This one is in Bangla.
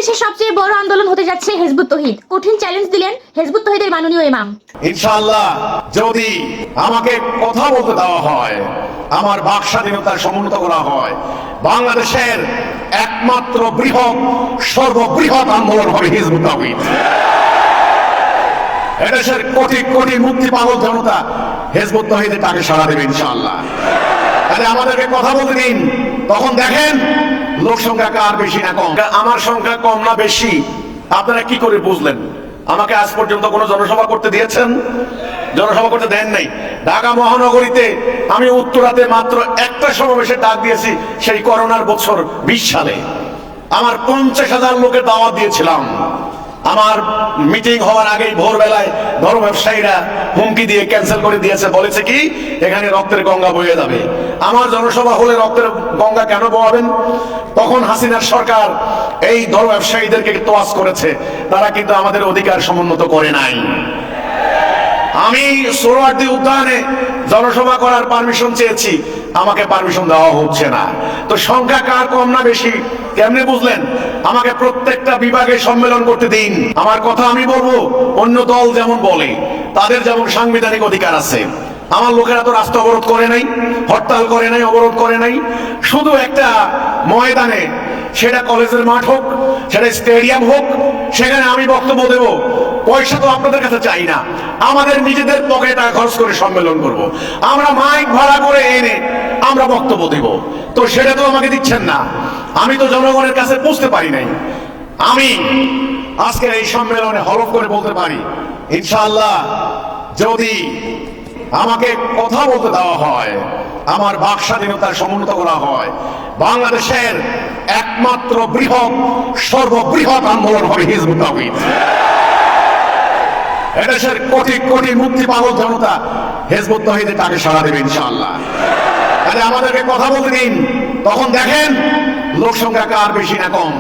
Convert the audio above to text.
বাংলাদেশের সবচেয়ে বড় আন্দোলন হতে যাচ্ছে হিজবুত তৌহিদ। কঠিন চ্যালেঞ্জ দিলেন হিজবুত তৌহিদের মাননীয় ইমাম। ইনশাআল্লাহ যদি আমাকে কথা বলতে দেওয়া হয়, আমার বাক স্বাধীনতার সমুন্নত করা হয়, বাংলাদেশের একমাত্র সর্ববৃহৎ আন্দোলন হবে হিজবুত তৌহিদ। এদেশের কোটি কোটি মুক্তি পাগল জনতা হিজবুত তৌহিদের ডাকে সাড়া দেবে ইনশাআল্লাহ। তাহলে আমাদেরকে কথা বলতে দিন, তখন দেখেন লোক সংখ্যা কার বেশি না কম। আমার সংখ্যা কম না বেশি আপনারা কি করে বুঝলেন? আমাকে আজ পর্যন্ত কোনো জনসভা করতে দিয়েছেন? জনসভা করতে দেন নাই। ঢাকা মহানগরীতে আমি উত্তরাতে মাত্র একটা সমাবেশে ডাক দিয়েছি, সেই করোনার বছর 20 সালে। আমার 50,000 লোকের দাওয়াত দিয়েছিলাম। আমার মিটিং হওয়ার আগেই ভোরবেলায় ধর্ম ব্যবসায়ীরা হুমকি দিয়ে ক্যান্সেল করে দিয়েছে, বলেছে কি এখানে রক্তের গঙ্গা বয়ে যাবে। আমার জনসভা হলে রক্তের গঙ্গা কেন বয়াবেন? তখন হাসিনার সরকার এই ধর্ম ব্যবসায়ীদেরকে তোয়াজ করেছে, তারা কিন্তু আমাদের অধিকার সমুন্নত করে নাই। আমি সোহরাওয়ার্দী উদ্যানে জনসভা করার পারমিশন চেয়েছি, আমাকে পারমিশন দেওয়া হচ্ছে না। তো সংখ্যা কার কম না বেশি কেমনে বুঝলেন? আমাকে প্রত্যেকটা বিভাগে সম্মেলন করতে দিন, আমার কথা আমি বলবো। অন্য দল যেমন বলে, তাদের যেমন সাংবিধানিক অধিকার আছে। আমার লোকেরা তো রাস্তা অবরোধ করে নাই, হরতাল করে নাই, অবরোধ করে নাই। শুধু একটা ময়দানে, সেটা কলেজের মাঠ হোক, সেটা স্টেডিয়াম হোক, সেখানে আমি বক্তব্য দেব। পয়সা তো আপনাদের কাছে চাই না, আমাদের নিজেদের পকেটে টাকা খরচ করে সম্মেলন করব। আমরা মাইক ভাড়া করে এনে আমরা বক্তব্য দেব। তো সেটা তো আমাকে দিচ্ছেন না। আমি তো জনগণের কাছে পৌঁছতে পারি নাই। আমি আজকের এই সম্মেলনে হলফ করে বলতে পারি, ইনশাআল্লাহ যদি আমাকে কথা বলতে দেওয়া হয়, আমার বাক স্বাধীনতার সমুন্নত করা হয়, বাংলাদেশের একমাত্র সর্ববৃহৎ আন্দোলন হবে হিজবুত তৌহিদ। এদেশের কোটি কোটি মুক্তি পাগল জনতা হিজবুত তৌহিদের ডাকে সাড়া দেবে ইনশাআল্লাহ। তাহলে আমাদেরকে কথা বলতে দিন, তখন দেখেন লোক সংখ্যা কার বেশি না কম।